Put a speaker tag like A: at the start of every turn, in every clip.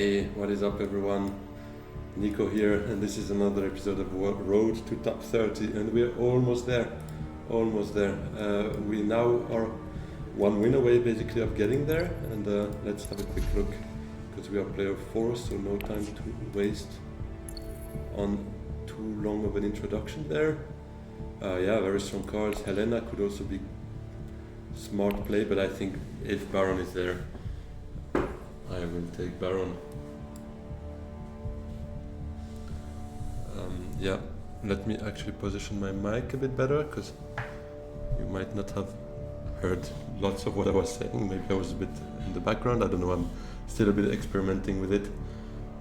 A: Hey, what is up everyone? Nico here, and this is another episode of Road to Top 30, and we're almost there. Almost there. We now are one win away basically of getting there, and let's have a quick look, because we are player 4, so no time to waste on too long of an introduction there. Yeah, very strong cards. Helena could also be smart play, but I think if Baron is there, I will take Baron. Yeah, let me actually position my mic a bit better, because you might not have heard lots of what I was saying. Maybe I was a bit in the background, I don't know, I'm still a bit experimenting with it,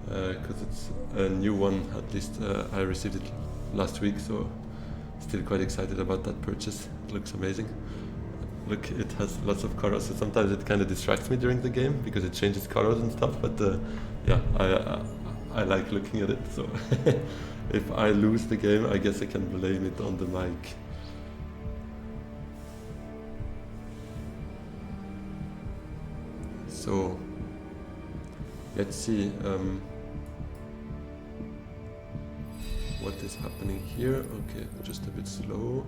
A: because it's a new one, at least I received it last week, so still quite excited about that purchase. It looks amazing. Look, it has lots of colors, so sometimes it kind of distracts me during the game, because it changes colors and stuff, but yeah, I like looking at it, so if I lose the game, I guess I can blame it on the mic. So, let's see what is happening here. Okay, just a bit slow.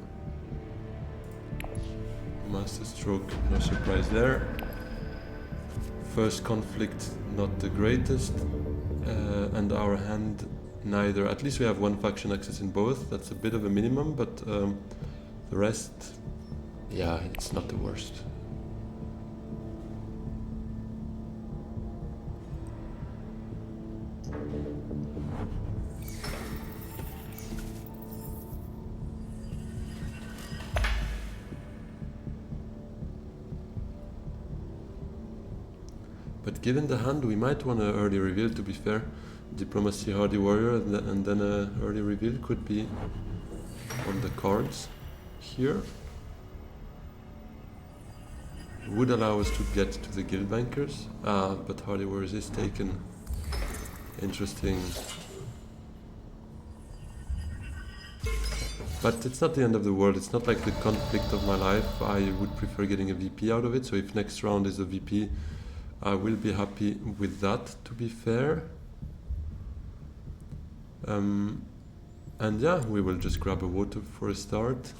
A: Masterstroke, no surprise there. First conflict, not the greatest, and our hand neither. At least we have one faction access in both. That's a bit of a minimum, but the rest, yeah, it's not the worst. But given the hand, we might want an early reveal, to be fair. Diplomacy, Hardy Warrior, and then an early reveal could be on the cards here. Would allow us to get to the guild bankers, but Hardy Warriors is taken. Interesting. But it's not the end of the world, it's not like the conflict of my life. I would prefer getting a VP out of it, so if next round is a VP, I will be happy with that, to be fair. And yeah, we will just grab a water for a start.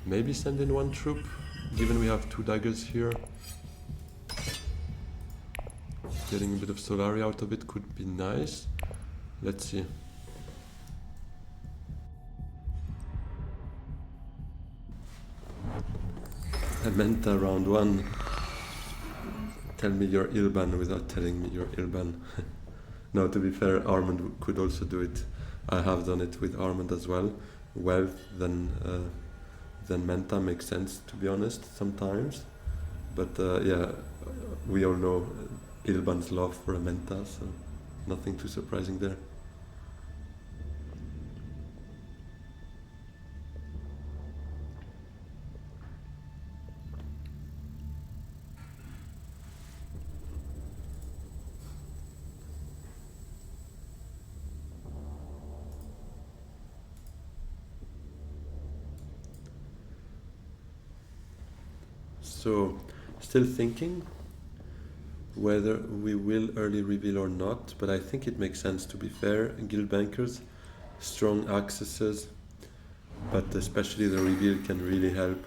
A: Maybe send in one troop, given we have 2 daggers here. Getting a bit of Solari out of it could be nice. Let's see. Amenta round 1. Tell me your Ilban without telling me your Ilban. No, to be fair, Armand could also do it. I have done it with Armand as well. Wealth than Menta makes sense, to be honest, sometimes. But yeah, we all know Ilban's love for a Menta, so nothing too surprising there. So, still thinking whether we will early reveal or not, but I think it makes sense, to be fair. Guild bankers, strong accesses, but especially the reveal can really help.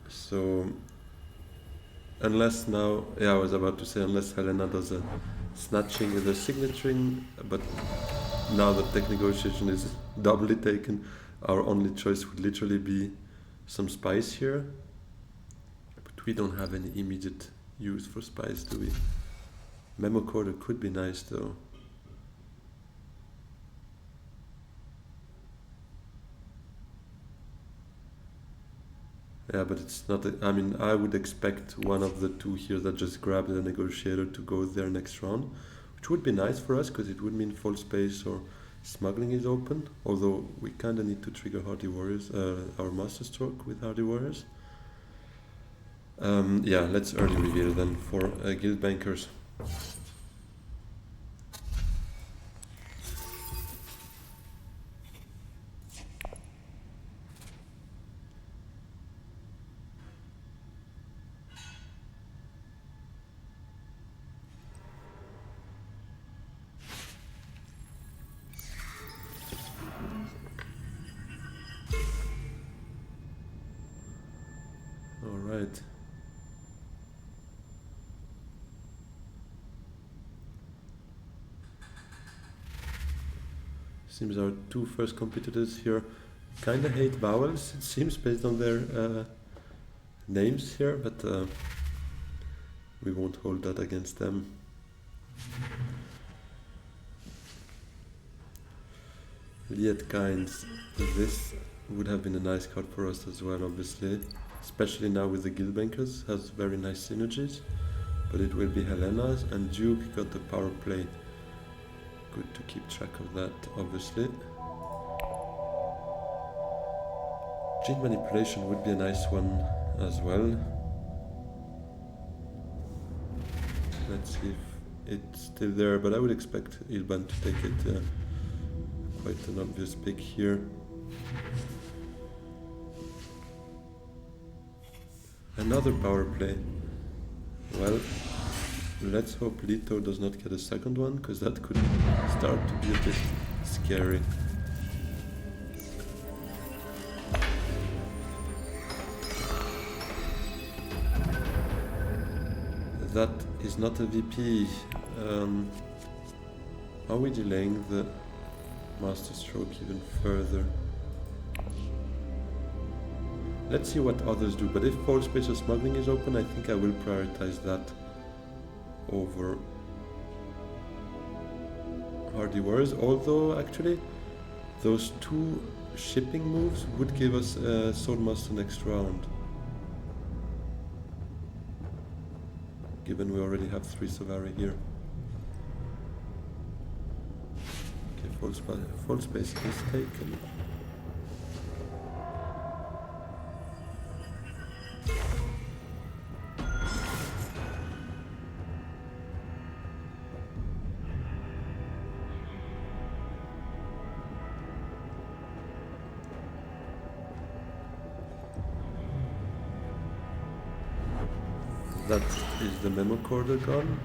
A: So, unless now, yeah, I was about to say, unless Helena does a snatching with a signaturing, but now that tech negotiation is doubly taken, our only choice would literally be some spice here, but we don't have any immediate use for spice, do we? Memo quarter could be nice though. Yeah, but it's not, I mean, I would expect one of the 2 here that just grabbed the negotiator to go there next round, which would be nice for us, because it would mean full space or smuggling is open, although we kind of need to trigger Hardy Warriors, our Masterstroke with Hardy Warriors. Yeah, let's early reveal then for guild bankers. Seems our two first competitors here kinda hate vowels, it seems, based on their names here, but we won't hold that against them. Lietkynes, this would have been a nice card for us as well, obviously, especially now with the Guildbankers, has very nice synergies, but it will be Helena's, and Duke got the power play. Good to keep track of that, obviously. Gene manipulation would be a nice one as well. Let's see if it's still there, but I would expect Ilban to take it. Quite an obvious pick here. Another power play. Well, let's hope Leto does not get a second one, because that could start to be a bit scary. That is not a VP. Are we delaying the Masterstroke even further? Let's see what others do, but if Pole Space or Smuggling is open, I think I will prioritize that over Hardy Warriors, although actually those two shipping moves would give us Swordmaster next round, given we already have 3 Savari here. Okay, full space is taken. That is the memo corder gone.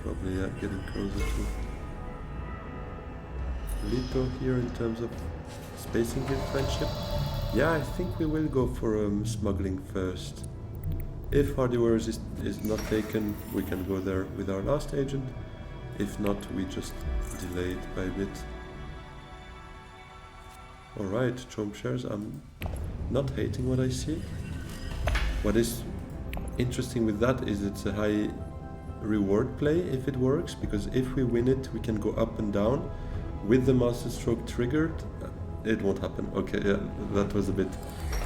A: Probably getting closer to Leto here in terms of spacing guild friendship. Yeah, I think we will go for smuggling first. If Hardy Warriors is not taken, we can go there with our last agent. If not, we just delay it by a bit. Alright, Chomp shares. I'm not hating what I see. What is interesting with that is it's a high reward play if it works, because if we win it, we can go up and down. With the Masterstroke triggered, it won't happen. Okay, yeah, that was a bit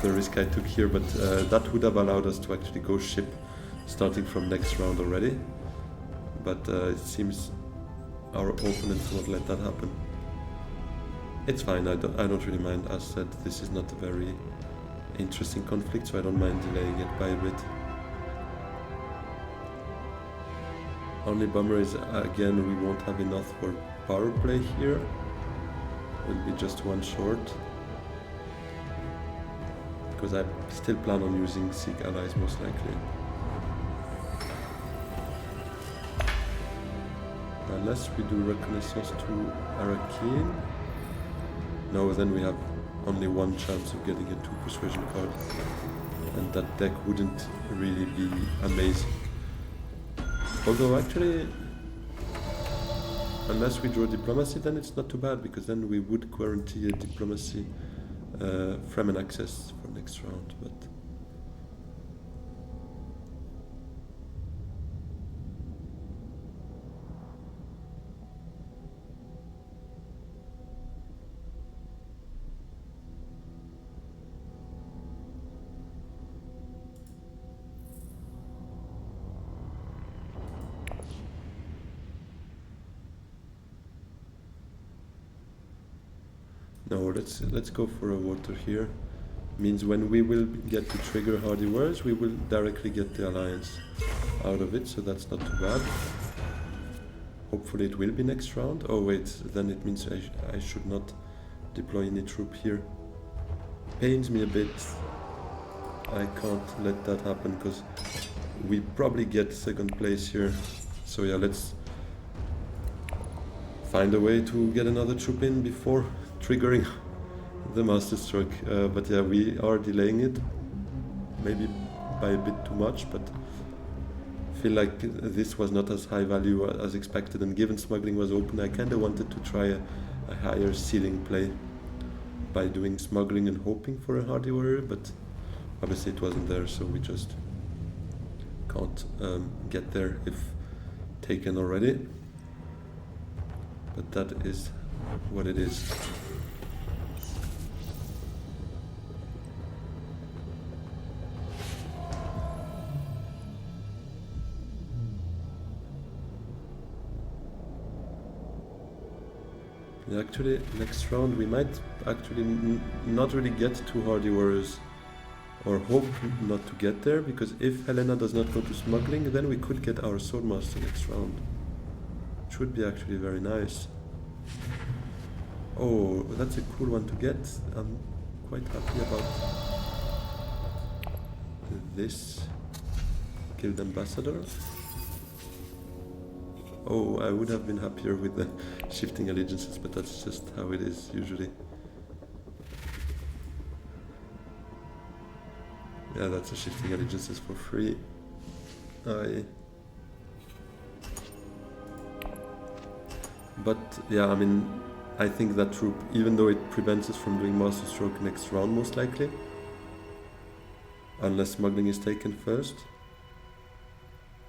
A: the risk I took here, but that would have allowed us to actually go ship starting from next round already. But it seems our opponents won't let that happen. It's fine, I don't really mind. As said, this is not a very interesting conflict, so I don't mind delaying it by a bit. Only bummer is, again, we won't have enough for power play here. Will be just one short, because I still plan on using Sikh allies most likely. Unless we do Reconnaissance to Arakin. No, then we have only one chance of getting a 2 persuasion card, and that deck wouldn't really be amazing. Although actually, unless we draw Diplomacy, then it's not too bad, because then we would guarantee a Diplomacy Fremen access for next round. But no, let's go for a water here. Means when we will get to trigger Hardy Warriors, we will directly get the alliance out of it, so that's not too bad. Hopefully it will be next round. Oh wait, then it means I should not deploy any troop here. Pains me a bit. I can't let that happen, because we probably get second place here. So yeah, let's find a way to get another troop in before triggering the Masterstroke. But yeah, we are delaying it, maybe by a bit too much, but feel like this was not as high value as expected, and given smuggling was open, I kind of wanted to try a higher ceiling play by doing smuggling and hoping for a hardy warrior, but obviously it wasn't there, so we just can't get there if taken already. But that is what it is. Actually, next round we might actually not really get to hardy warriors, or hope not to get there, because if Helena does not go to smuggling, then we could get our Swordmaster next round. Which would be actually very nice. Oh, that's a cool one to get. I'm quite happy about this. Guild Ambassador. Oh, I would have been happier with the shifting allegiances, but that's just how it is usually. Yeah, that's a shifting allegiances for free. But yeah, I mean, I think that troop, even though it prevents us from doing Masterstroke next round most likely, unless smuggling is taken first.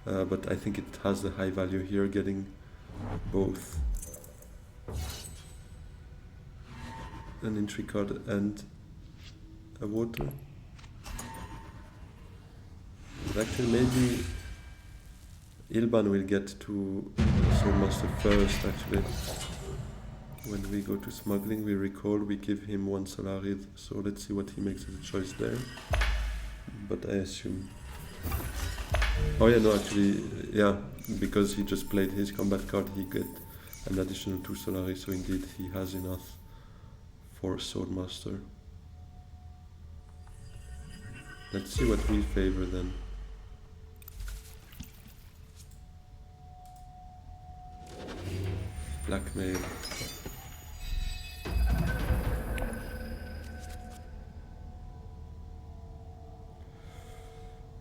A: But I think it has the high value here, getting both an entry card and a water. But actually, maybe Ilban will get to Swordmaster first, actually. When we go to smuggling, we recall, we give him one Solaris, so let's see what he makes as a choice there. But I assume... Oh yeah, no, actually, yeah, because he just played his combat card, he get an additional 2 Solaris, so indeed he has enough for Swordmaster. Let's see what we favor then. Blackmail.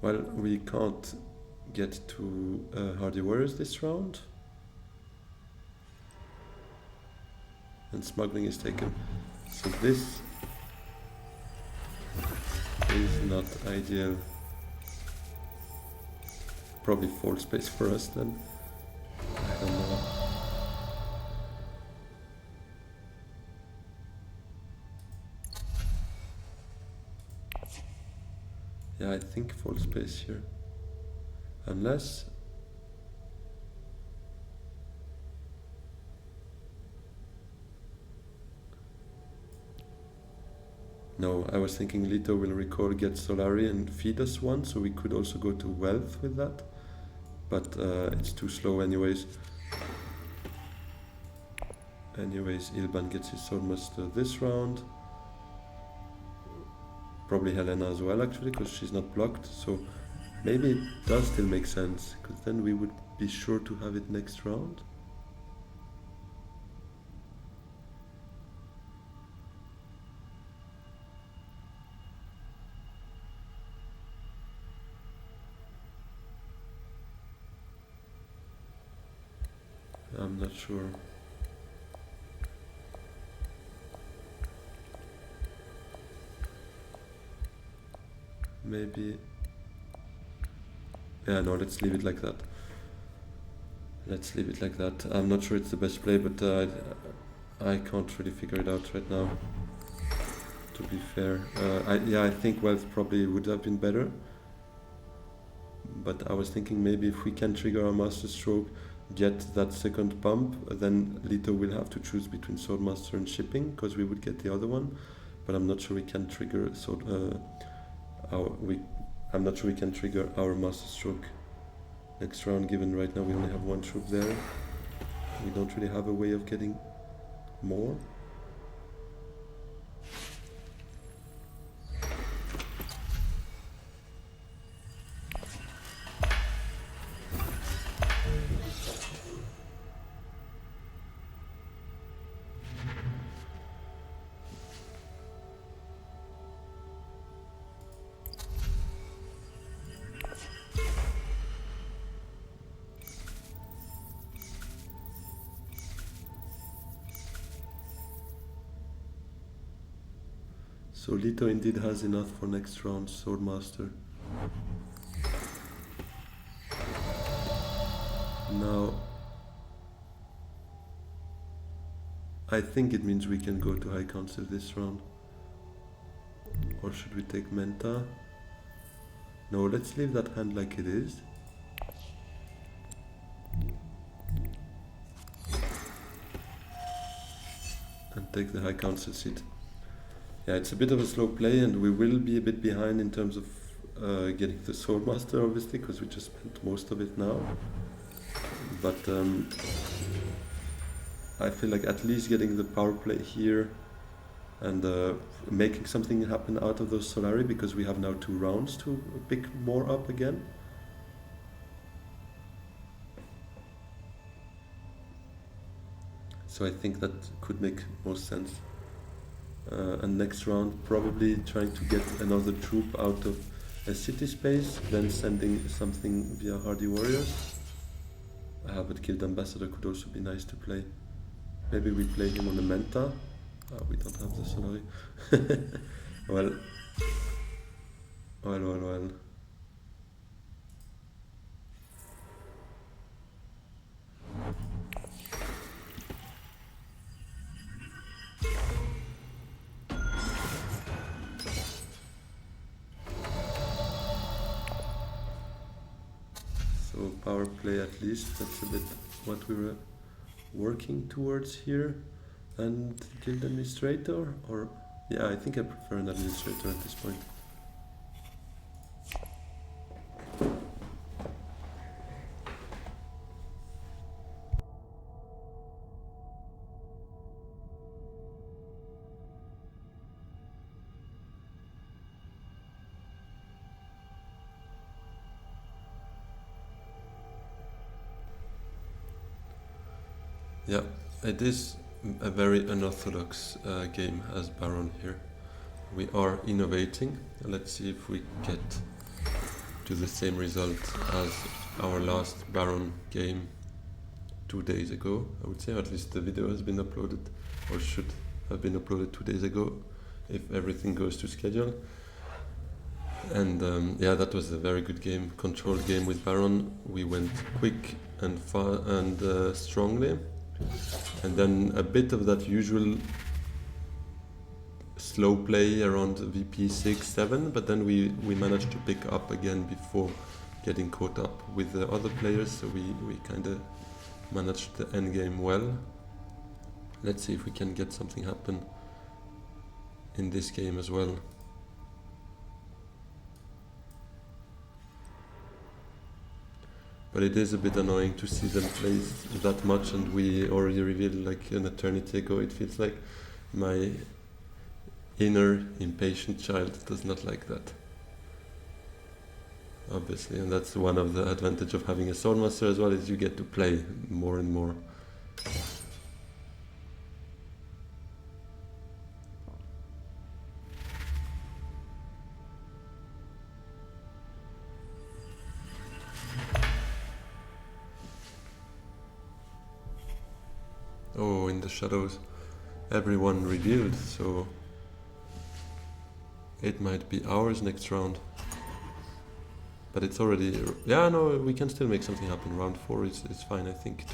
A: Well, we can't get to Hardy Warriors this round. And smuggling is taken. So this is not ideal. Probably fold space for us then. I don't know. Yeah, I think fold space here. Unless... No, I was thinking Lito will recall, get Solari and feed us one, so we could also go to wealth with that. But it's too slow anyways. Anyways, Ilban gets his Swordmaster this round. Probably Helena as well, actually, because she's not blocked. So maybe it does still make sense, because then we would be sure to have it next round. I'm not sure. Maybe... Yeah, no, let's leave it like that. Let's leave it like that. I'm not sure it's the best play, but I can't really figure it out right now, to be fair. Yeah, I think wealth probably would have been better. But I was thinking maybe if we can trigger our Masterstroke, get that second bump, then Lito will have to choose between Swordmaster and shipping, because we would get the other one. But I'm not sure we can trigger I'm not sure we can trigger our Masterstroke next round, given right now we only have one troop there. We don't really have a way of getting more. So Lito indeed has enough for next round, Swordmaster. Now, I think it means we can go to High Council this round. Or should we take Menta? No, let's leave that hand like it is. And take the High Council seat. Yeah, it's a bit of a slow play and we will be a bit behind in terms of getting the Swordmaster, obviously, because we just spent most of it now. But I feel like at least getting the power play here and making something happen out of those Solari, because we have now 2 rounds to pick more up again. So I think that could make most sense. And next round probably trying to get another troop out of a city space, then sending something via Hardy Warriors. But Guild Ambassador could also be nice to play. Maybe we play him on the Menta. We don't have the Solari. Well. So power play at least, that's a bit what we were working towards here. And Guild Administrator, or yeah, I think I prefer an Administrator at this point. Yeah, it is a very unorthodox game as Baron here. We are innovating. Let's see if we get to the same result as our last Baron game 2 days ago. I would say at least the video has been uploaded, or should have been uploaded 2 days ago, if everything goes to schedule. And yeah, that was a very good game, controlled game with Baron. We went quick and far and strongly. And then a bit of that usual slow play around VP 6-7, but then we managed to pick up again before getting caught up with the other players, so we kind of managed the end game well. Let's see if we can get something happen in this game as well. But it is a bit annoying to see them play that much, and we already revealed like an eternity ago. It feels like my inner impatient child does not like that, obviously, and that's one of the advantage of having a Swordmaster as well, is you get to play more and more. Oh, in the shadows, everyone revealed, so it might be ours next round. But it's already, yeah, no, we can still make something happen. Round 4 is fine, I think,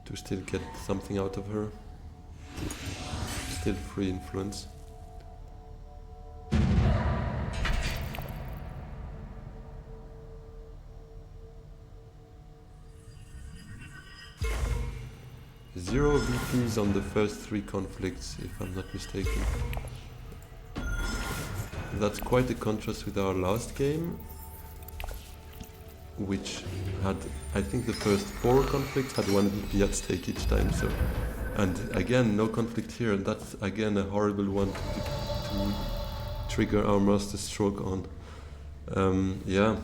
A: to still get something out of her. Still free influence. Zero VPs on the first 3 conflicts, if I'm not mistaken. That's quite a contrast with our last game, which had, I think the first 4 conflicts had 1 VP at stake each time, so... And again, no conflict here, and that's again a horrible one to trigger our Masterstroke on. Yeah.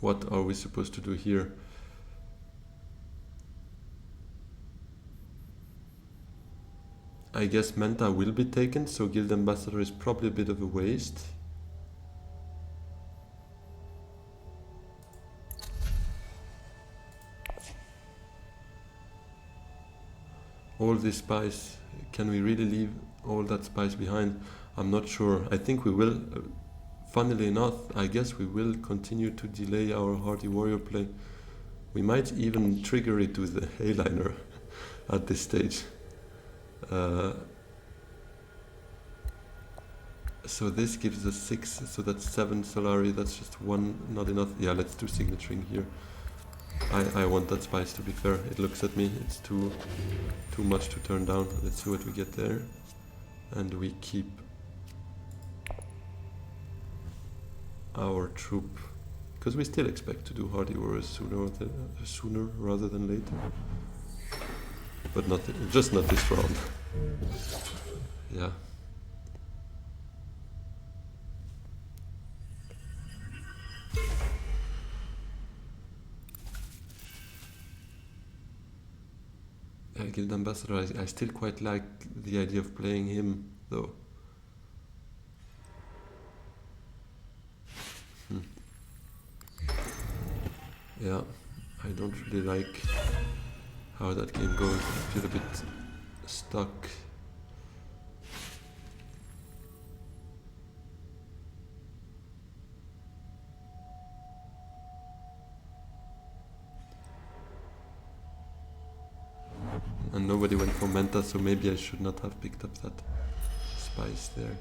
A: What are we supposed to do here? I guess Menta will be taken, so Guild Ambassador is probably a bit of a waste. All these spies, can we really leave all that spice behind. I'm not sure. I think we will, funnily enough, I guess we will continue to delay our Hardy Warrior play. We might even trigger it with the Hayliner at this stage. So this gives us 6, so that's 7 Solari, that's just 1, not enough. Yeah, let's do signaturing here. I want that spice, to be fair. It looks at me, it's too much to turn down. Let's see what we get there. And we keep our troop, because we still expect to do Hardy Warriors sooner rather than later. But not, just not this round. Yeah. Guild Ambassador, I still quite like the idea of playing him, though. Yeah, I don't really like how that game goes. I feel a bit stuck. And nobody went for Manta, so maybe I should not have picked up that spice there.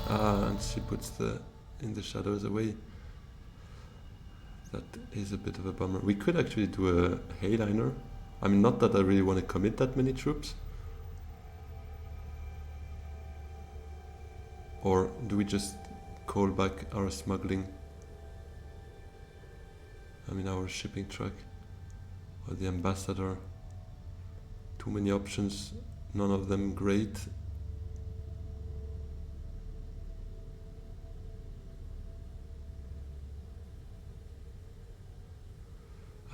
A: Ah, and she puts the in the shadows away. That is a bit of a bummer. We could actually do a Hayliner. I mean, not that I really want to commit that many troops. Or do we just call back our smuggling? I mean, our shipping truck. Or the ambassador. Too many options, none of them great.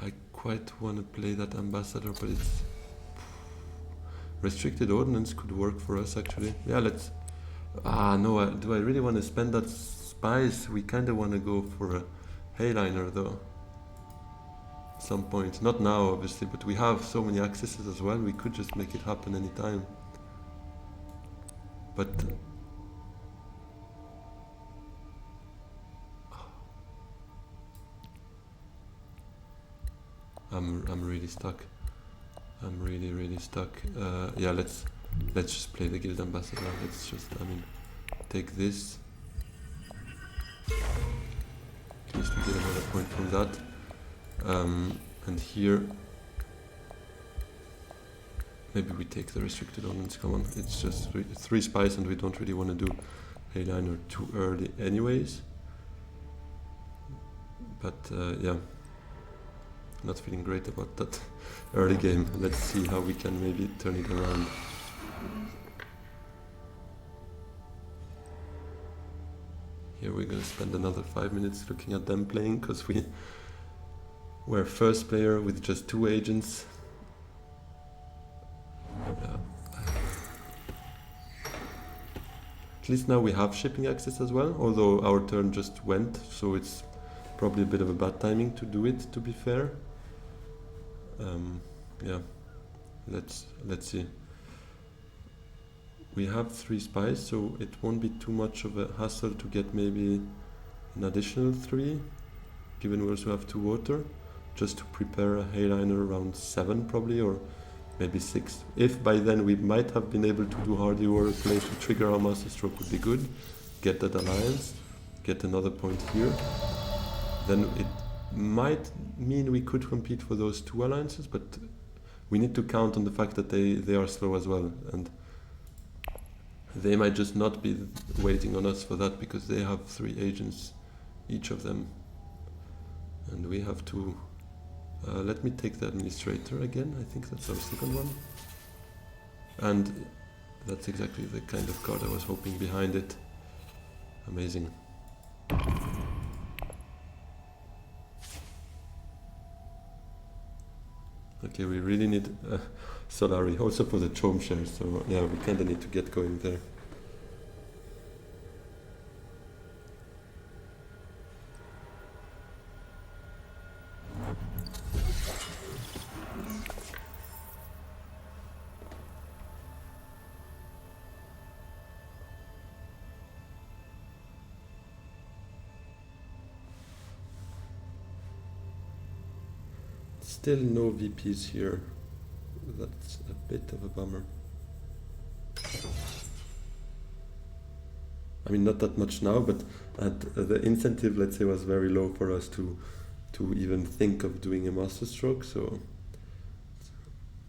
A: I quite want to play that ambassador, but it's restricted ordnance could work for us actually. Yeah, let's. Ah, no, do I really want to spend that spice? We kind of want to go for a Hayliner though. Some point, not now obviously, but we have so many accesses as well, we could just make it happen anytime. But I'm really stuck. I'm really stuck. Yeah, let's just play the Guild Ambassador. Let's just, I mean, take this. At least we get another point from that. And here, maybe we take the restricted ordnance. Come on, it's just 3 spice, and we don't really want to do Hayliner too early, anyways. But yeah, not feeling great about that early game. Let's see how we can maybe turn it around. Here we're gonna spend another 5 minutes looking at them playing, because we're first player with just 2 agents. At least now we have shipping access as well, although our turn just went, so it's probably a bit of a bad timing to do it, to be fair. Yeah, let's see. We have 3 spies, so it won't be too much of a hassle to get maybe an additional 3, given we also have 2 water. Just to prepare a Hayliner around 7 probably, or maybe 6. If by then we might have been able to do Hardy Warrior play to trigger our Masterstroke would be good. Get that alliance, get another point here. Then it might mean we could compete for those 2 alliances, but we need to count on the fact that they are slow as well. And they might just not be waiting on us for that, because they have 3 agents, each of them. And we have 2. Let me take the administrator again. I think that's our second one. And that's exactly the kind of card I was hoping behind it. Amazing. Okay, we really need Solari, also for the Chom share, so yeah, we kinda need to get going there. Still no VPs here. That's a bit of a bummer. I mean, not that much now, but the incentive, let's say, was very low for us to even think of doing a masterstroke. So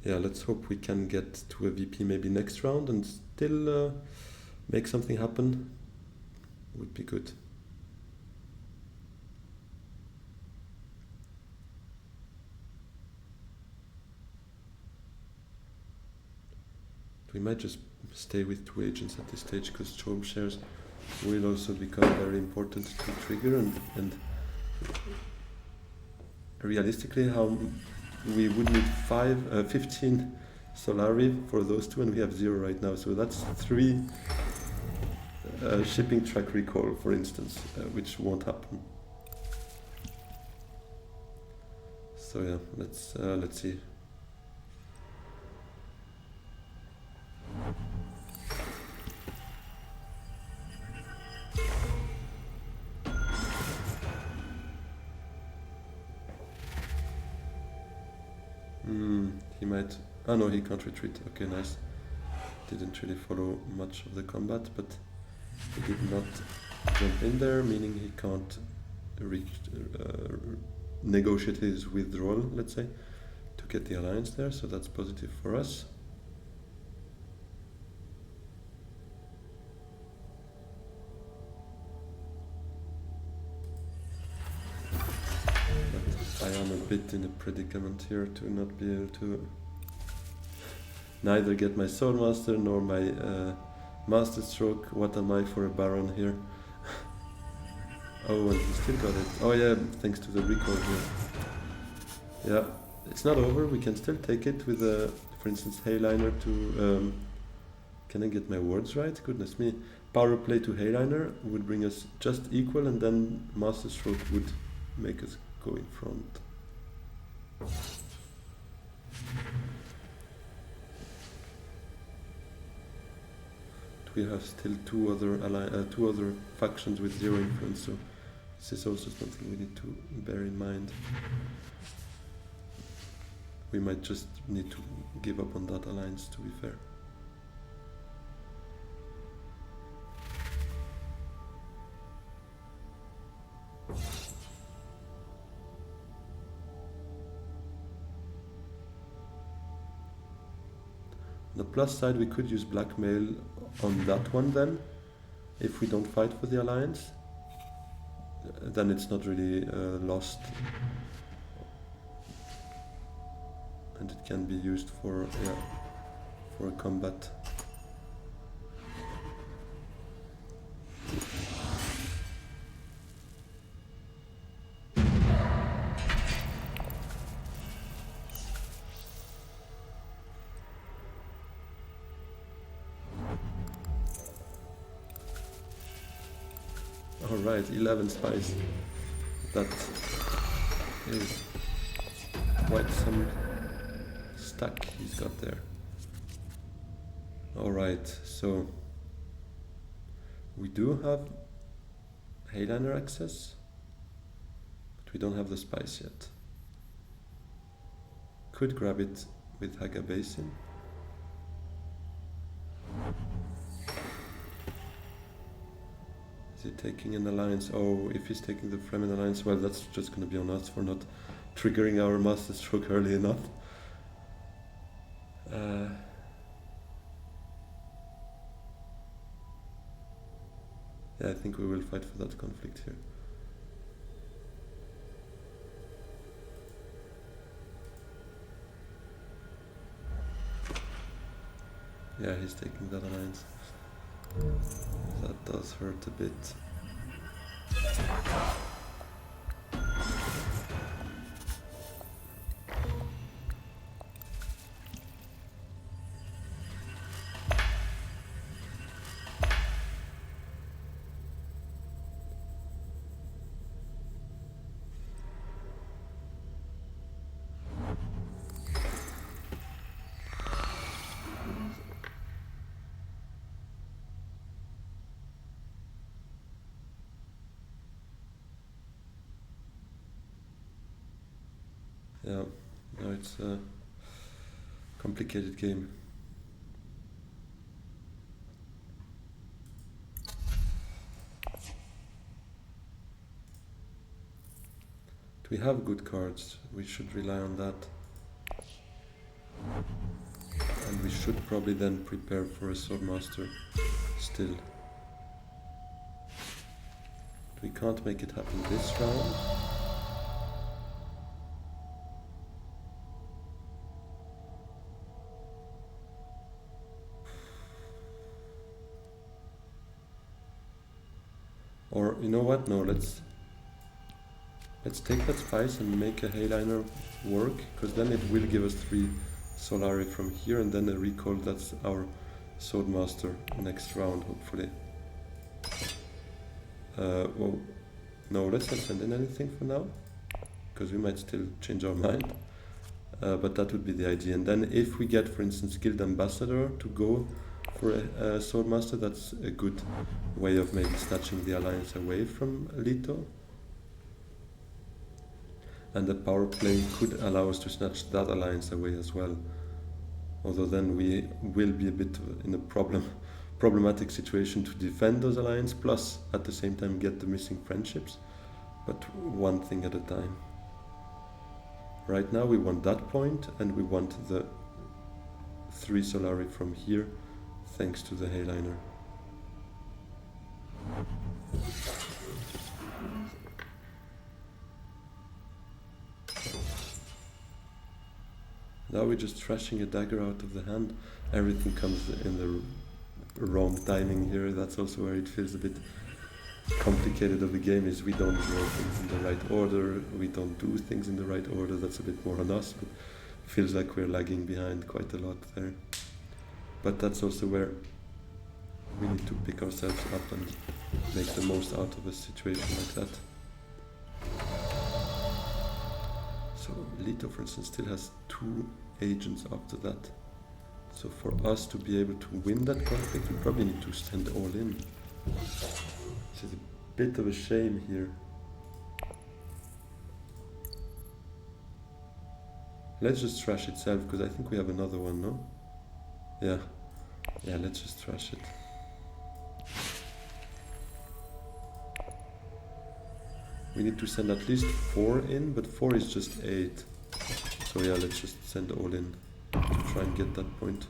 A: yeah, let's hope we can get to a VP maybe next round and still make something happen. Would be good. We might just stay with 2 agents at this stage, because Chrome shares will also become very important to trigger, and realistically how we would need 15 Solari for those two, and we have 0 right now, so that's 3 shipping track recall, for instance, which won't happen. So yeah, let's see. He might. Oh no, he can't retreat. Okay, nice. Didn't really follow much of the combat, but he did not jump in there, meaning he can't negotiate his withdrawal, let's say, to get the alliance there, so that's positive for us. But I am a bit in a predicament here to not be able to neither get my Swordmaster nor my Masterstroke. What am I for a Baron here? Oh, and he still got it. Oh yeah, thanks to the recall here. Yeah, it's not over. We can still take it with, for instance, Hayliner to... can I get my words right? Goodness me. Power play to Hayliner would bring us just equal, and then Masterstroke would make us go in front. We have still two other factions with 0 influence, so this is also something we need to bear in mind. We might just need to give up on that alliance, to be fair. On the plus side, we could use blackmail on that one then, if we don't fight for the alliance. Then it's not really lost, and it can be used for a combat. Alright, 11 spies. That is quite some stack he's got there. Alright, so we do have Hayliner access, but we don't have the spice yet. Could grab it with Haga Basin. Is he taking an alliance? Oh, if he's taking the Fremen alliance, well, that's just going to be on us for not triggering our Masterstroke early enough. Yeah, I think we will fight for that conflict here. Yeah, he's taking that alliance. That does hurt a bit. Yeah, No, it's a complicated game. We have good cards, we should rely on that. And we should probably then prepare for a Swordmaster still. We can't make it happen this round. Or, you know what, no, let's take that spice and make a Hayliner work, because then it will give us 3 Solari from here, and then a recall, that's our Swordmaster next round, hopefully. Well, no, let's not send in anything for now, because we might still change our mind. But that would be the idea. And then if we get, for instance, Guild Ambassador to go for a Swordmaster, that's a good way of maybe snatching the alliance away from Leto. And the power play could allow us to snatch that alliance away as well. Although then we will be a bit in a problematic situation to defend those alliances, plus at the same time get the missing friendships. But one thing at a time. Right now we want that point, and we want the 3 Solari from here, thanks to the Hayliner. Now we're just thrashing a dagger out of the hand. Everything comes in the wrong timing here. That's also where it feels a bit complicated of the game, is we don't draw things in the right order, we don't do things in the right order. That's a bit more on us, but it feels like we're lagging behind quite a lot there. But that's also where we need to pick ourselves up and make the most out of a situation like that. So Leto, for instance, still has 2 agents after that. So for us to be able to win that conflict, we probably need to send all in. Which is a bit of a shame here. Let's just thrash itself, because I think we have another one, no? Yeah, let's just thrash it. We need to send at least 4 in, but 4 is just 8. So yeah, let's just send all in to try and get that point.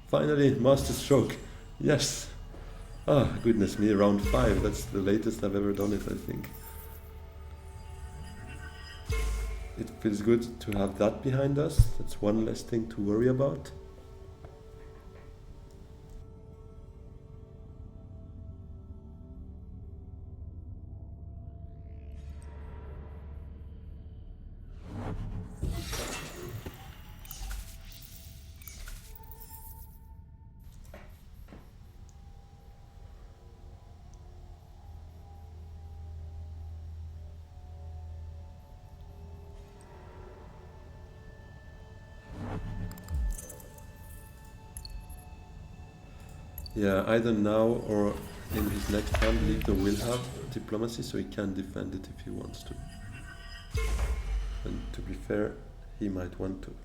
A: Finally, Masterstroke! Yes! Ah, goodness me, round 5. That's the latest I've ever done it, I think. It feels good to have that behind us. That's one less thing to worry about. Yeah, either now or in his next hand, Leto will have diplomacy, so he can defend it if he wants to. And to be fair, he might want to.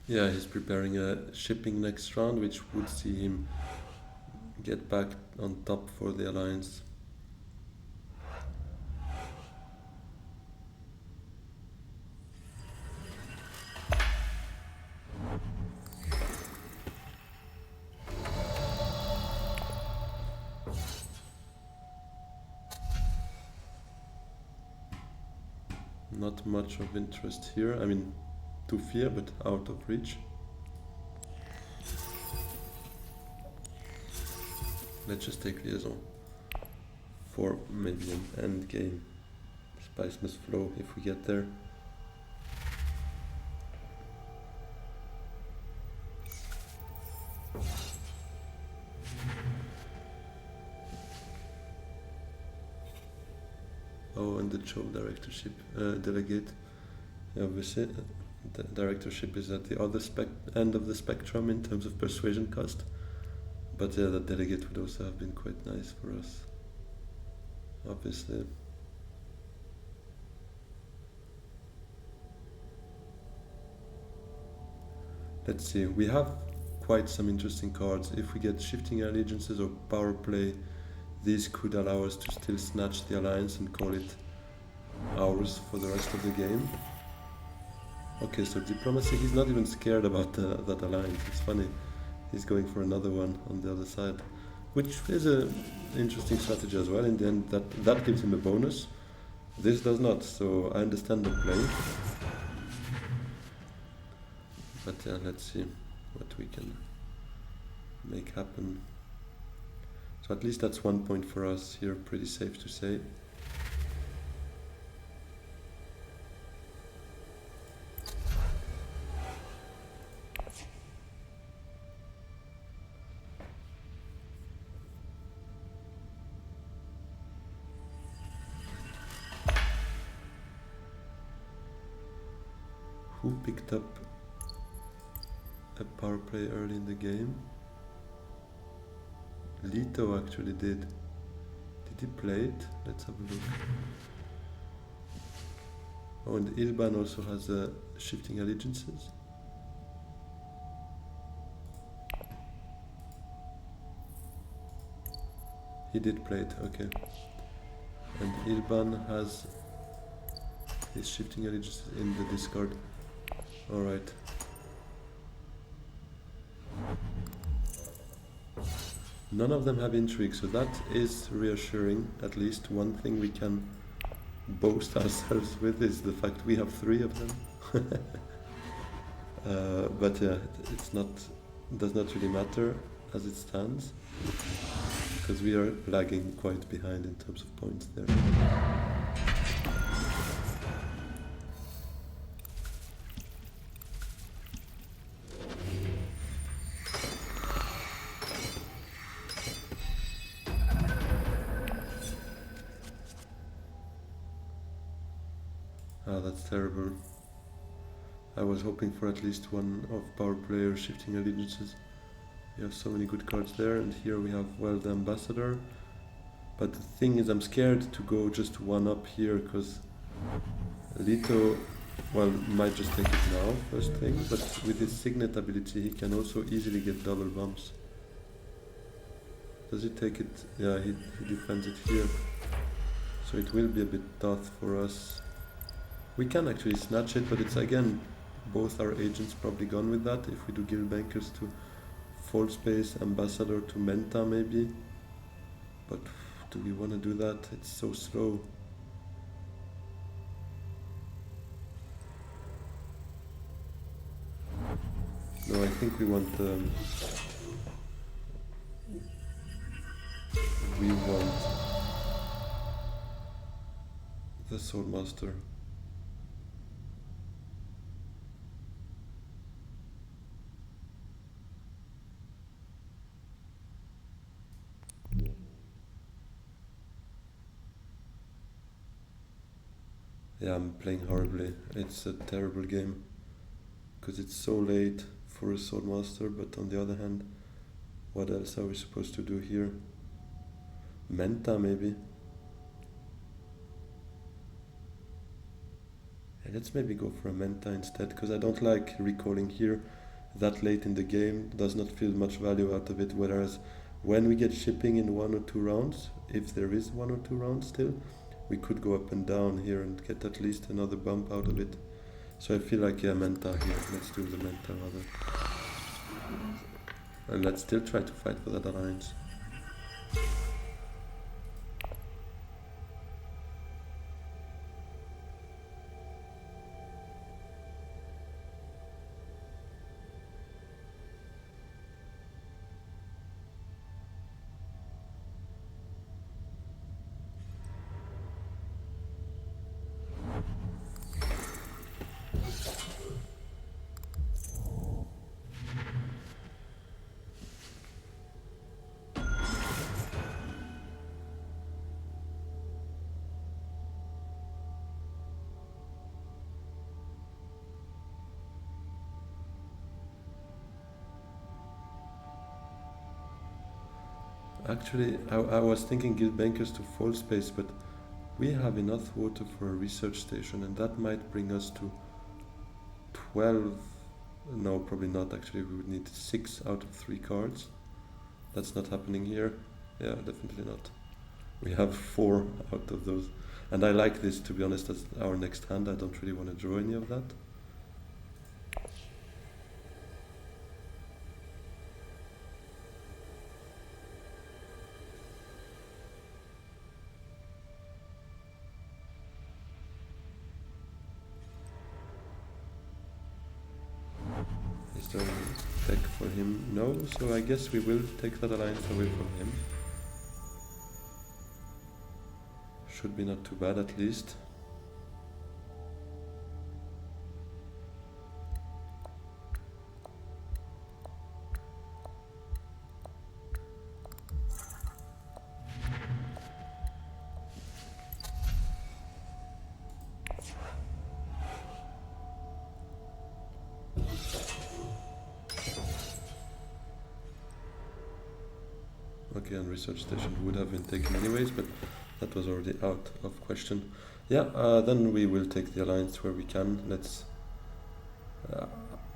A: Yeah, he's preparing a shipping next round, which would see him get back on top for the alliance. not much of interest here. I mean, to fear, but out of reach. Let's just take liaison for maybe an end game. Spice must flow if we get there. Oh, and the Cho directorship delegate. Yeah, obviously, the directorship is at the other end of the spectrum in terms of persuasion cost. But yeah, that delegate would also have been quite nice for us. Obviously. Let's see, we have quite some interesting cards. If we get shifting allegiances or power play, these could allow us to still snatch the alliance and call it ours for the rest of the game. Okay, so diplomacy, he's not even scared about that alliance. It's funny, he's going for another one on the other side, which is an interesting strategy as well. In the end, that gives him a bonus. This does not, so I understand the play. But yeah, let's see what we can make happen. So at least that's 1 point for us here, pretty safe to say. Who picked up a power play early in the game? Leto actually did. Did he play it? Let's have a look. Oh, and Ilban also has shifting allegiances. He did play it, okay. And Ilban has his shifting allegiances in the discard. Alright. None of them have intrigue, so that is reassuring. At least one thing we can boast ourselves with is the fact we have 3 of them. But yeah, does not really matter as it stands, because we are lagging quite behind in terms of points there. Ah, that's terrible. I was hoping for at least one of power players shifting allegiances. We have so many good cards there, and here we have, well, the ambassador. But the thing is, I'm scared to go just 1 up here, because Leto, well, might just take it now, first thing, but with his signet ability he can also easily get double bumps. Does he take it? Yeah, he defends it here. So it will be a bit tough for us. We can actually snatch it, but it's again, both our agents probably gone with that. If we do guild bankers to Fold Space, Ambassador to Menta maybe. But do we want to do that? It's so slow. No, I think we want the Swordmaster. Yeah, I'm playing horribly. It's a terrible game because it's so late for a Swordmaster, but on the other hand, what else are we supposed to do here? Menta maybe? Yeah, let's maybe go for a Menta instead, because I don't like recalling here that late in the game. Does not feel much value out of it, whereas when we get shipping in 1 or 2 rounds, if there is 1 or 2 rounds still, we could go up and down here and get at least another bump out of it. So I feel like, yeah, Menta here. Let's do the Menta rather. And let's still try to fight for that alliance. Actually, I was thinking guild bankers to full space, but we have enough water for a research station, and that might bring us to 12. No, probably not. Actually, we would need 6 out of 3 cards. That's not happening here. Yeah, definitely not. We have 4 out of those. And I like this, to be honest, as our next hand. I don't really want to draw any of that. Is there a deck for him? No, so I guess we will take that alliance away from him. Should be not too bad, at least. Okay, and research station would have been taken anyways, but that was already out of question. Yeah, then we will take the alliance where we can. Let's.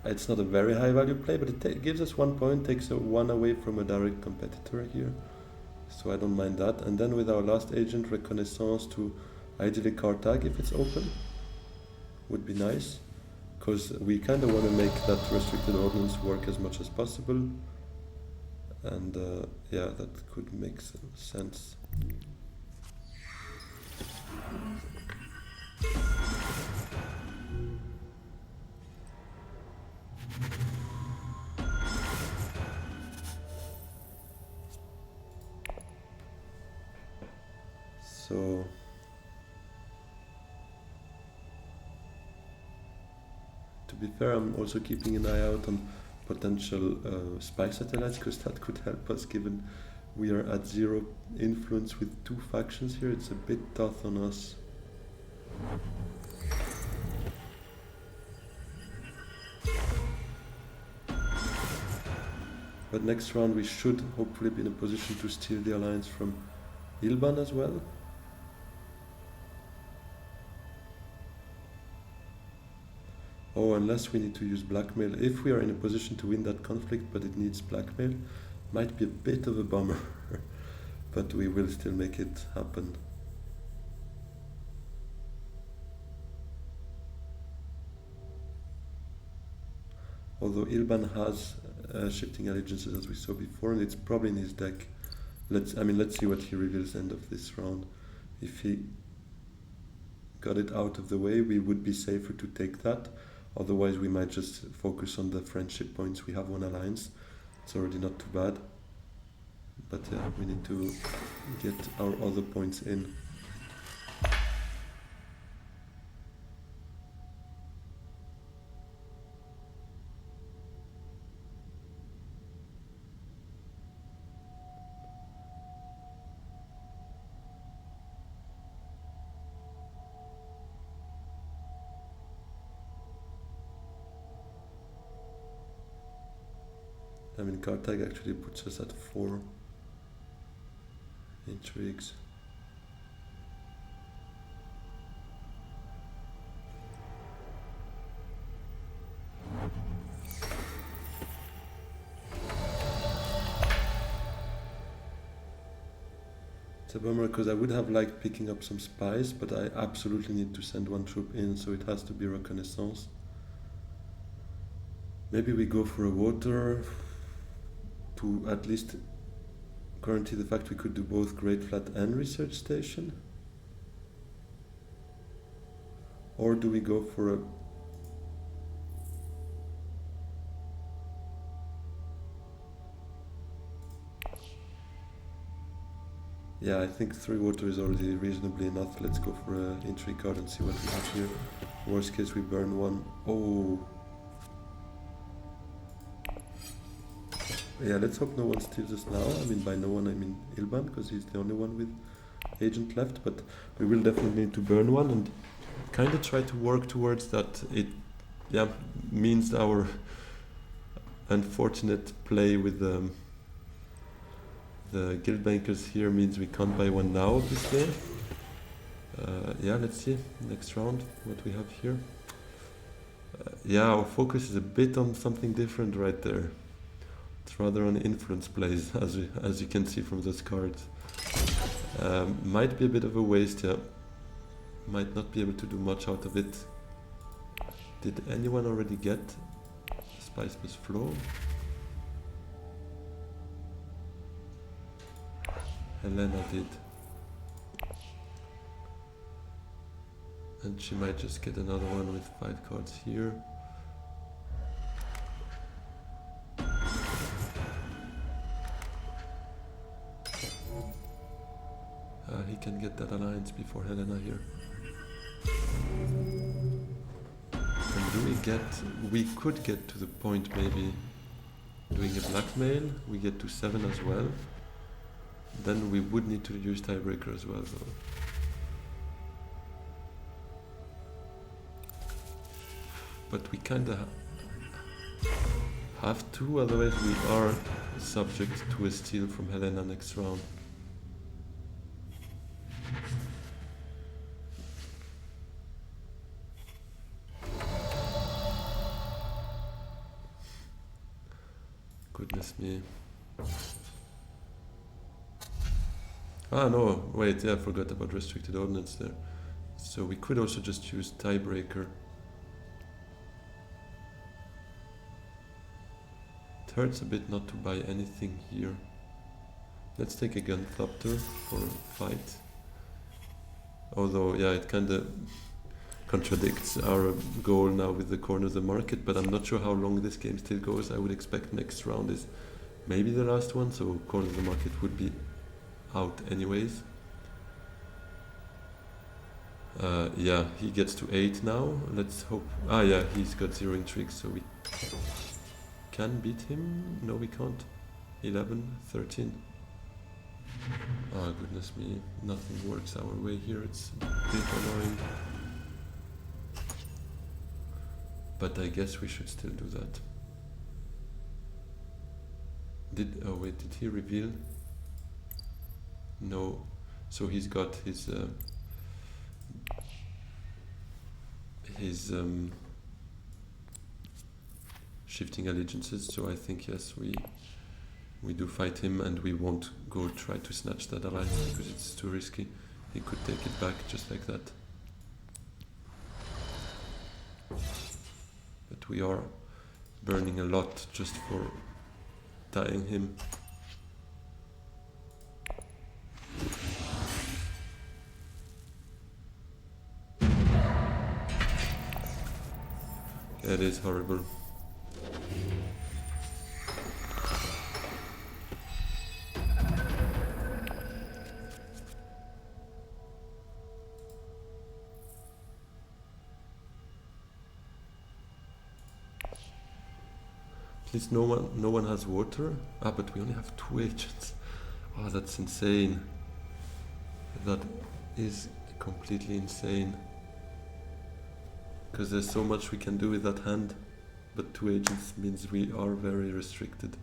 A: It's not a very high value play, but it gives us 1 point, takes 1 away from a direct competitor here. So I don't mind that. And then with our last agent, Reconnaissance to ideally Carthage if it's open. Would be nice. Because we kind of want to make that restricted ordnance work as much as possible. And yeah, that could make some sense. So to be fair, I'm also keeping an eye out on potential spy satellites, because that could help us, given we are at 0 influence with 2 factions here. It's a bit tough on us. But next round we should hopefully be in a position to steal the alliance from Ilban as well. Oh, unless we need to use blackmail. If we are in a position to win that conflict, but it needs blackmail, might be a bit of a bummer. But we will still make it happen. Although Ilban has shifting allegiances, as we saw before, and it's probably in his deck. Let's see what he reveals end of this round. If he got it out of the way, we would be safer to take that. Otherwise, we might just focus on the friendship points. We have 1 alliance. It's already not too bad. But yeah, we need to get our other points in. I mean, Carthage actually puts us at 4 intrigues. It's a bummer because I would have liked picking up some spies, but I absolutely need to send 1 troop in, so it has to be Reconnaissance. Maybe we go for a water to at least guarantee the fact we could do both Great Flat and Research Station? Or do we go for a... Yeah, I think 3 water is already reasonably enough. Let's go for an intrigue card and see what we have here. Worst case we burn 1. Oh! Yeah, let's hope no one steals us now. I mean, by no one I mean Ilban, because he's the only one with agent left, but we will definitely need to burn 1 and kind of try to work towards that. It means our unfortunate play with The guild bankers here means we can't buy one now, obviously. Yeah, let's see, next round, what we have here. Yeah, our focus is a bit on something different right there. It's rather on influence plays, as you can see from those cards. Might be a bit of a waste, yeah. Might not be able to do much out of it. Did anyone already get Spice plus Flow? Helena did. And she might just get another one with 5 cards here. He can get that alliance before Helena here. And do we get... We could get to the point maybe doing a blackmail. We get to 7 as well. Then we would need to use tiebreaker as well though. But we kinda have to, otherwise we are subject to a steal from Helena next round. Goodness me. Ah no, wait, yeah, I forgot about restricted ordnance there. So we could also just use tiebreaker. It hurts a bit not to buy anything here. Let's take a Gunthopter for a fight. Although, yeah, it kinda contradicts our goal now with the corner of the market, but I'm not sure how long this game still goes. I would expect next round is maybe the last one, so corner of the market would be out anyways. Yeah, he gets to 8 now. Let's hope. Ah, yeah, he's got 0 intrigue, so we can beat him. No, we can't. 11, 13. Ah, goodness me, nothing works our way here. It's a bit annoying. But I guess we should still do that. Oh wait, did he reveal? No. So he's got his shifting allegiances, so I think yes, we do fight him, and we won't go try to snatch that alliance because it's too risky. He could take it back just like that. But we are burning a lot just for tying him. It is horrible. Please, no one has water. Ah, but we only have 2 agents. Oh, that's insane. That is completely insane. Because there's so much we can do with that hand, but 2 agents means we are very restricted.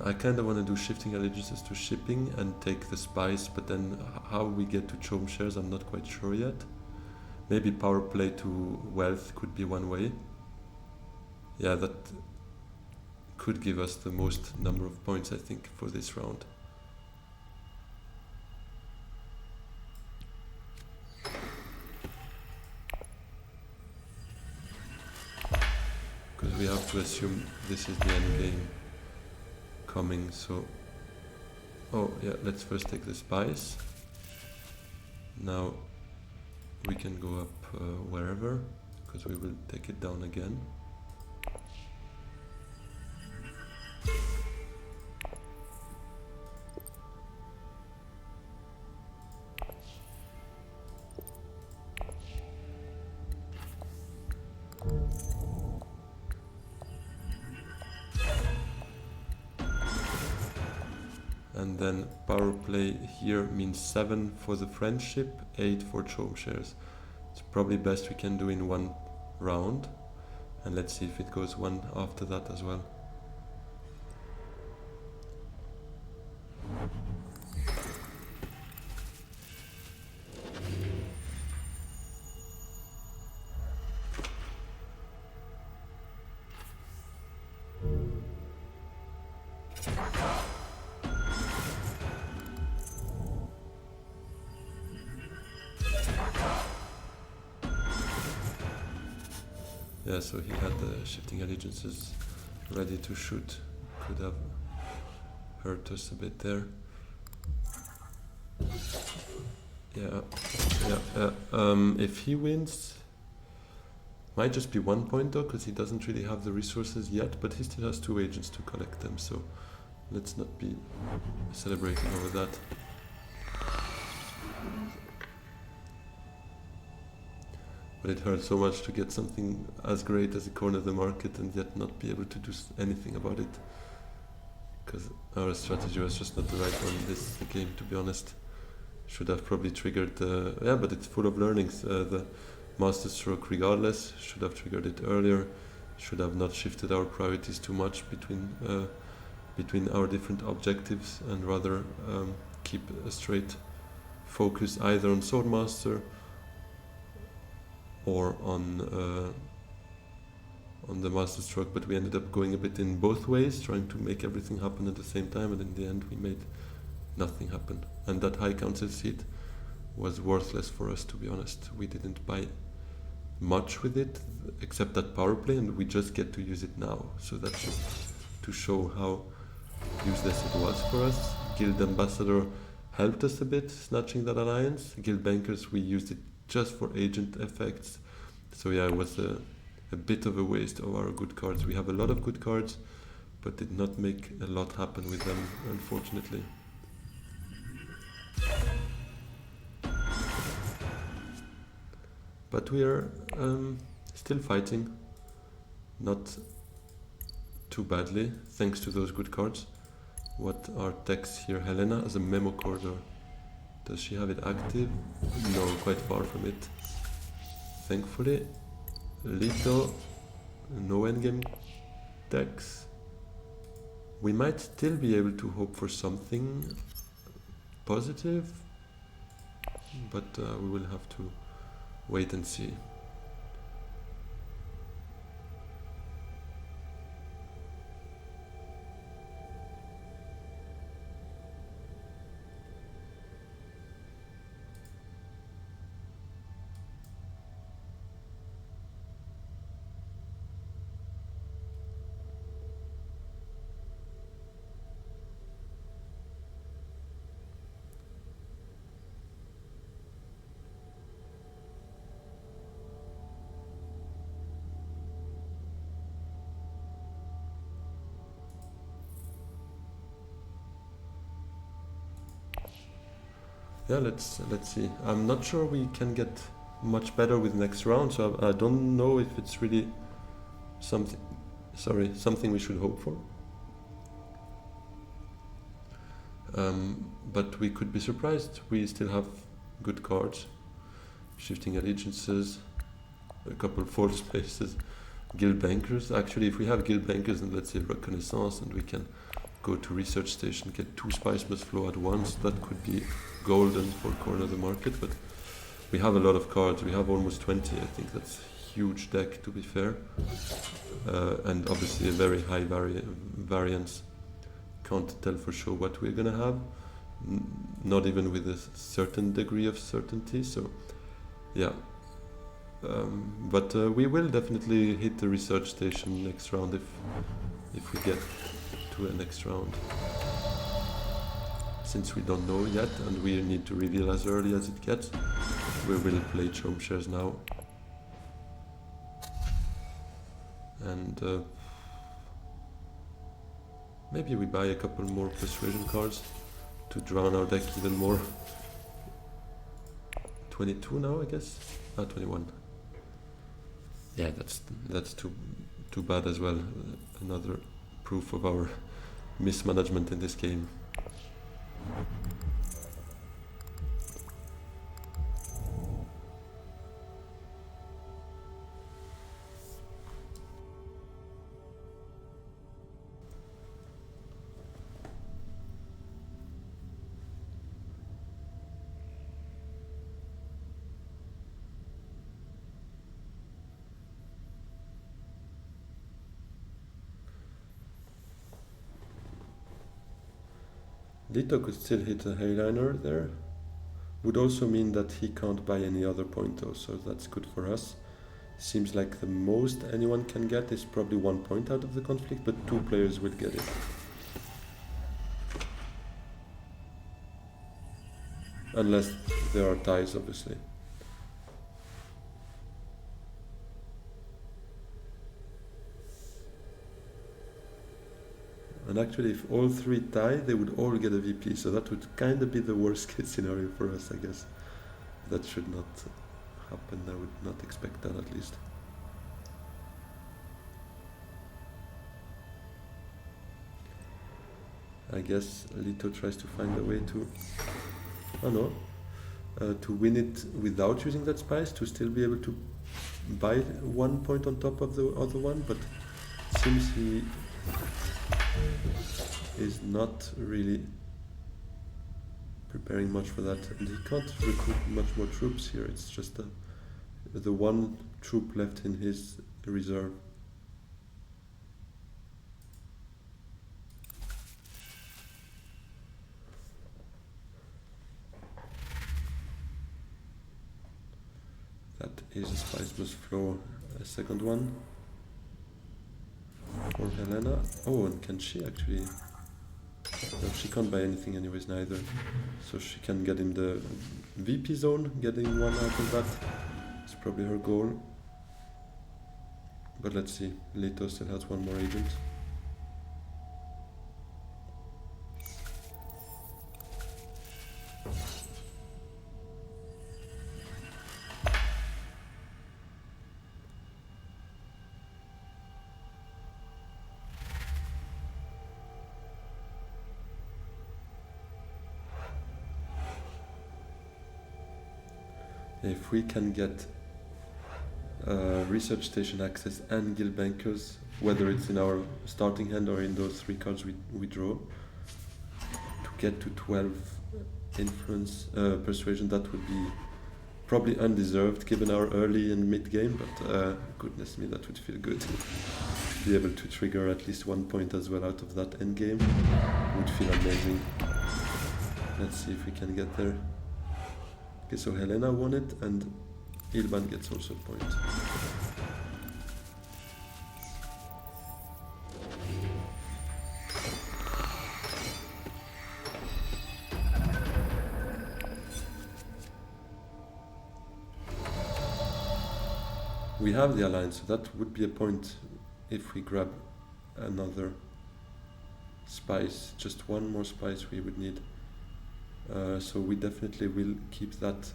A: I kind of want to do shifting allegiances to shipping and take the spice, but then how we get to Chome shares I'm not quite sure yet. Maybe power play to wealth could be one way. Yeah, that could give us the most number of points I think for this round. Because we have to assume this is the end game coming, so... Oh yeah, let's first take the spice. Now we can go up wherever, because we will take it down again. And then power play here means 7 for the friendship, 8 for chome shares. It's probably best we can do in one round. And let's see if it goes one after that as well. Yeah, so he had the shifting allegiances ready to shoot. Could have hurt us a bit there. Yeah. If he wins, might just be 1 point though, because he doesn't really have the resources yet, but he still has 2 agents to collect them, so let's not be celebrating over that. But it hurts so much to get something as great as a corner of the market and yet not be able to do anything about it. Because our strategy was just not the right one in this game, to be honest. Should have probably triggered yeah, but it's full of learnings. The Masterstroke regardless, should have triggered it earlier. Should have not shifted our priorities too much between our different objectives, and rather keep a straight focus either on Swordmaster or on the Masterstroke, but we ended up going a bit in both ways, trying to make everything happen at the same time, and in the end we made nothing happen. And that high council seat was worthless for us, to be honest. We didn't buy much with it, except that power play, and we just get to use it now. So that's just to show how useless it was for us. Guild Ambassador helped us a bit, snatching that alliance. Guild Bankers, we used it just for agent effects. So yeah, it was a bit of a waste of our good cards. We have a lot of good cards, but did not make a lot happen with them, unfortunately. But we are still fighting, not too badly, thanks to those good cards. What are techs here? Helena as a memo corridor. Does she have it active? No, quite far from it. Thankfully. Lito, no endgame decks. We might still be able to hope for something positive, but we will have to wait and see. Yeah, let's see. I'm not sure we can get much better with next round, so I don't know if it's really something we should hope for. But we could be surprised. We still have good cards. Shifting allegiances, a couple false places, guild bankers. Actually, if we have guild bankers and let's say reconnaissance, and we can go to research station, get 2 spice must flow at once, that could be golden for corner of the market. But we have a lot of cards. We have almost 20. I think that's a huge deck, to be fair, and obviously a very high variance. Can't tell for sure what we're gonna have, not even with a certain degree of certainty. So yeah, but we will definitely hit the research station next round if we get to a next round. Since we don't know yet and we need to reveal as early as it gets, we will play chome shares now. And maybe we buy a couple more persuasion cards to drown our deck even more. 22 now, I guess. 21. Yeah, that's too bad as well. Another proof of our mismanagement in this game. Lito could still hit a Hayliner there. Would also mean that he can't buy any other point though, so that's good for us. Seems like the most anyone can get is probably 1 point out of the conflict, but 2 players will get it. Unless there are ties, obviously. And actually, if all 3 tie, they would all get a VP, so that would kind of be the worst case scenario for us, I guess. That should not happen, I would not expect that at least. I guess Lito tries to find a way to, to win it without using that spice, to still be able to buy 1 point on top of the other one, but it seems he is not really preparing much for that, and he can't recruit much more troops here. It's just the 1 troop left in his reserve. That is a spice must flow, a second one for Helena. Oh, and can she actually? No, she can't buy anything anyways neither, so she can get in the VP zone. Getting 1 out of that is probably her goal, but let's see. Leto still has 1 more agent. If we can get research station access and guild bankers, whether it's in our starting hand or in those 3 cards we draw, to get to 12 influence persuasion, that would be probably undeserved given our early and mid game, but goodness me, that would feel good. To be able to trigger at least 1 point as well out of that end game would feel amazing. Let's see if we can get there. Okay, so Helena won it, and Ilban gets also a point. We have the alliance, so that would be a point if we grab another spice. Just 1 more spice we would need. So we definitely will keep that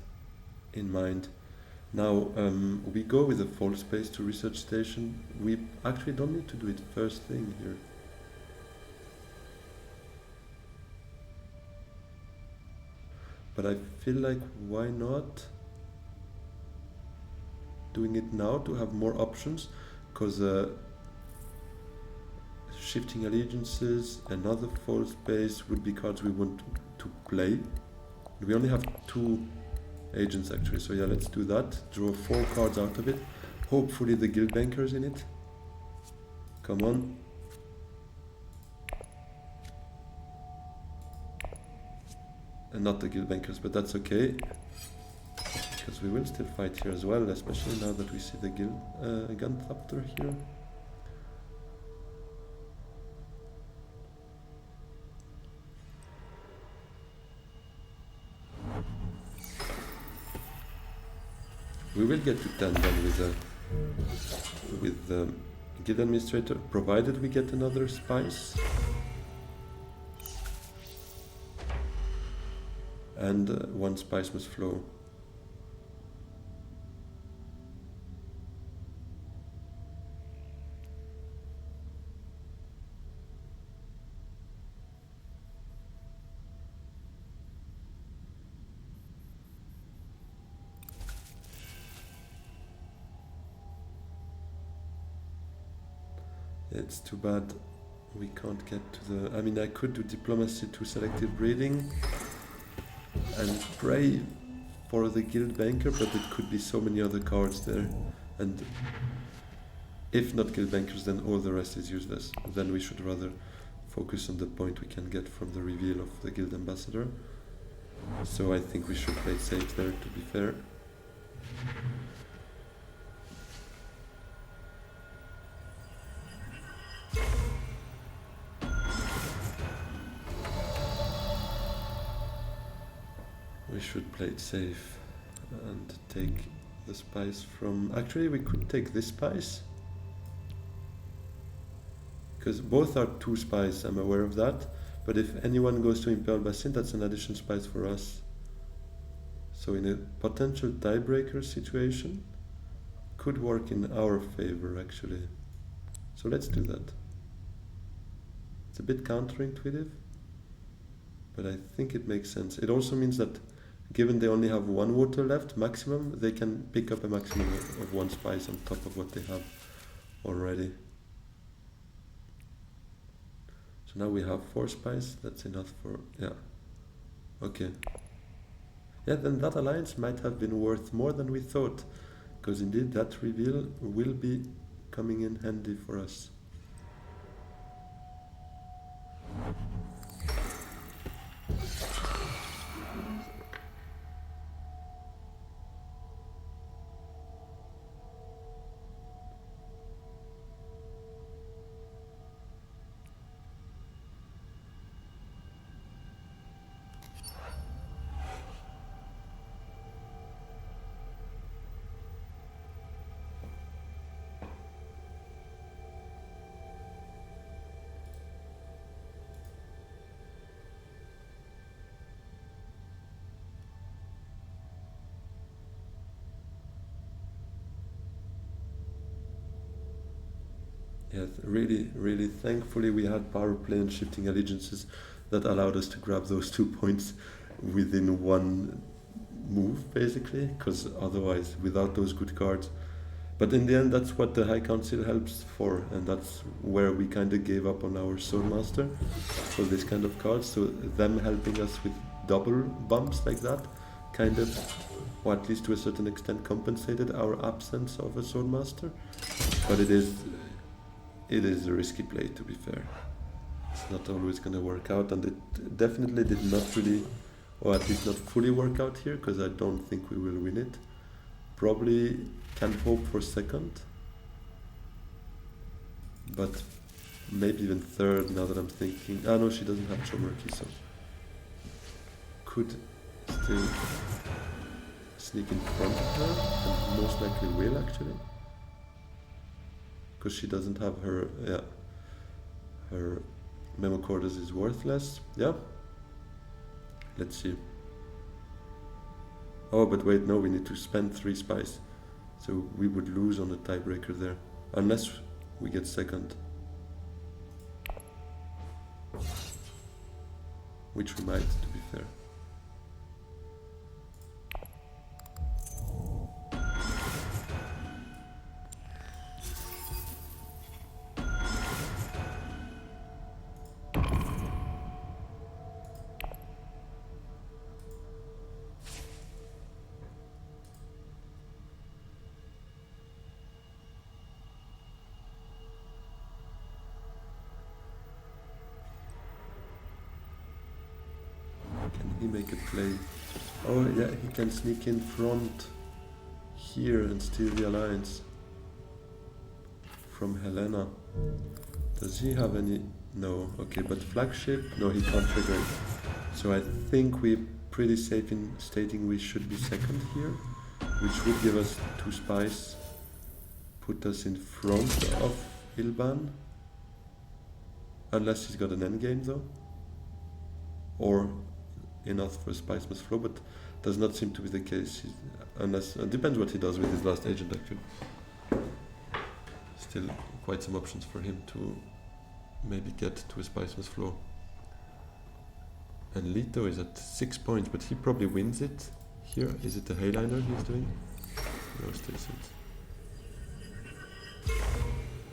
A: in mind. Now we go with a full space to research station. We actually don't need to do it first thing here. But I feel like why not doing it now to have more options, because shifting allegiances, another full space would be cards we want to play. We only have 2 agents actually, so yeah, let's do that. Draw 4 cards out of it. Hopefully the guild bankers in it. Come on. And not the guild bankers, but that's okay, because we will still fight here as well, especially now that we see the guild Gunthapter here. We will get to 10 then with the guild administrator, provided we get another spice. And 1 spice must flow. it's too bad we can't get to the... I mean, I could do diplomacy to selective breeding and pray for the guild banker, but it could be so many other cards there, and if not guild bankers, then all the rest is useless. Then we should rather focus on the point we can get from the reveal of the guild ambassador. So I think we should play safe there, to be fair. We should play it safe and take the spice from... Actually, we could take this spice, because both are 2 spice, I'm aware of that. But if anyone goes to Imperial Basin, that's an additional spice for us. So in a potential tiebreaker situation, could work in our favor actually. So let's do that. It's a bit counterintuitive, but I think it makes sense. It also means that given they only have 1 water left maximum, they can pick up a maximum of 1 spice on top of what they have already. So now we have 4 spice, that's enough for... yeah. Okay. Yeah, then that alliance might have been worth more than we thought, because indeed that reveal will be coming in handy for us. Yes, really thankfully we had power play and shifting allegiances that allowed us to grab those 2 points within 1 move, basically, because otherwise, without those good cards... But in the end, that's what the High Council helps for, and that's where we kind of gave up on our Swordmaster for this kind of cards. So them helping us with double bumps like that kind of, or at least to a certain extent, compensated our absence of a Swordmaster. But it is a risky play, to be fair. It's not always going to work out, and it definitely did not really, or at least not fully work out here, because I don't think we will win it. Probably can hope for second, but maybe even third now that I'm thinking. Ah no, she doesn't have Chomerky, so could still sneak in front of her, and most likely will actually. Because she doesn't have her, yeah, her memo quarters is worthless, yeah. Let's see. Oh, but wait, no, we need to spend 3 spice. So we would lose on the tiebreaker there, unless we get second. Which we might, to be fair. Can he make a play? Oh yeah, he can sneak in front here and steal the alliance from Helena. Does he have any? No. Okay, but flagship? No, he can't trigger it. So I think we're pretty safe in stating we should be second here, which would give us 2 spice, put us in front of Ilban, unless he's got an endgame though, or enough for Spice Must Flow, but does not seem to be the case, unless, depends what he does with his last agent actually. Still quite some options for him to maybe get to a Spice Must Flow. And Leto is at 6 points, but he probably wins it here. Is it the Hayliner he's doing? No, still sits.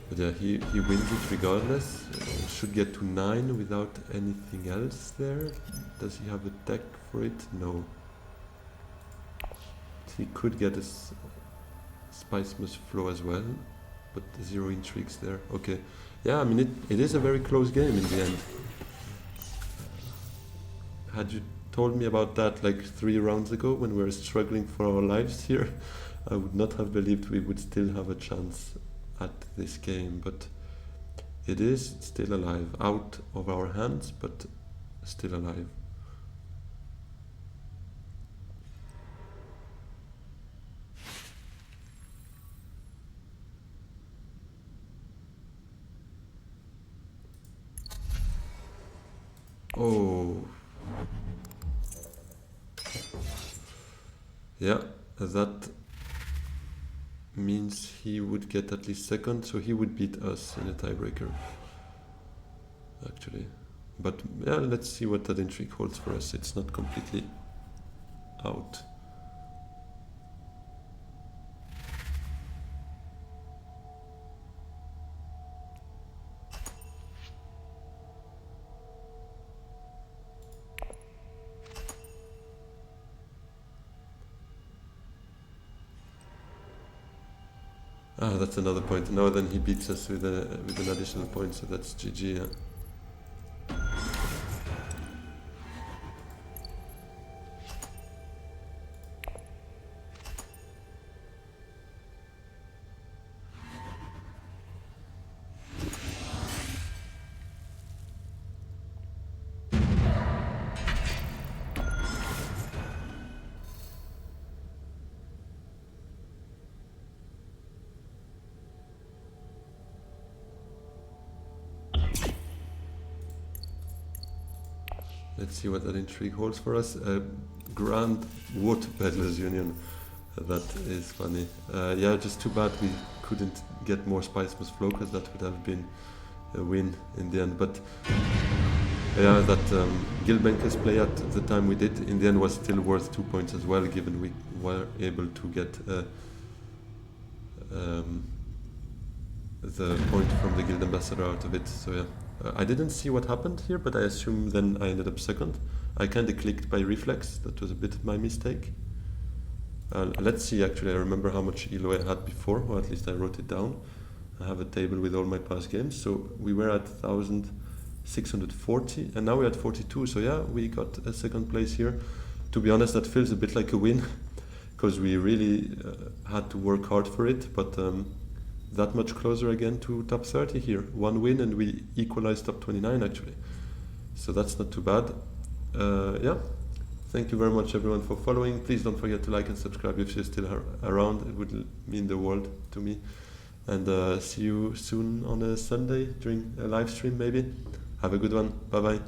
A: But yeah, he wins it regardless. Should get to 9 without anything else there. Does he have a deck for it? No. He could get a Spice Must Flow as well, but 0 intrigues there. Okay. Yeah, I mean, it is a very close game in the end. Had you told me about that like 3 rounds ago when we were struggling for our lives here, I would not have believed we would still have a chance at this game, but it is still alive, out of our hands, but still alive. Oh. Yeah, that means he would get at least second, so he would beat us in a tiebreaker, actually. But yeah, let's see what that intrigue holds for us. It's not completely out. Ah, that's another point. No, then he beats us with an additional point, so that's GG. Yeah. Let's see what that intrigue holds for us. Grand Water Peddlers Union. That is funny. Yeah, just too bad we couldn't get more Spice Must Flow, because that would have been a win in the end. But yeah, that Gilbenke's play at the time we did in the end was still worth 2 points as well, given we were able to get the point from the Guild Ambassador out of it. So yeah. I didn't see what happened here, but I assume then I ended up second. I kind of clicked by reflex. That was a bit of my mistake. Let's see, actually, I remember how much elo I had before, or at least I wrote it down. I have a table with all my past games. So we were at 1,640, and now we're at 42. So yeah, we got a second place here. To be honest, that feels a bit like a win, because we really had to work hard for it, but that much closer again to top 30 here. 1 win and we equalized top 29 actually. So that's not too bad. Yeah, thank you very much everyone for following. Please don't forget to like and subscribe if you're still around. It would mean the world to me. And see you soon on a Sunday during a live stream maybe. Have a good one. Bye bye.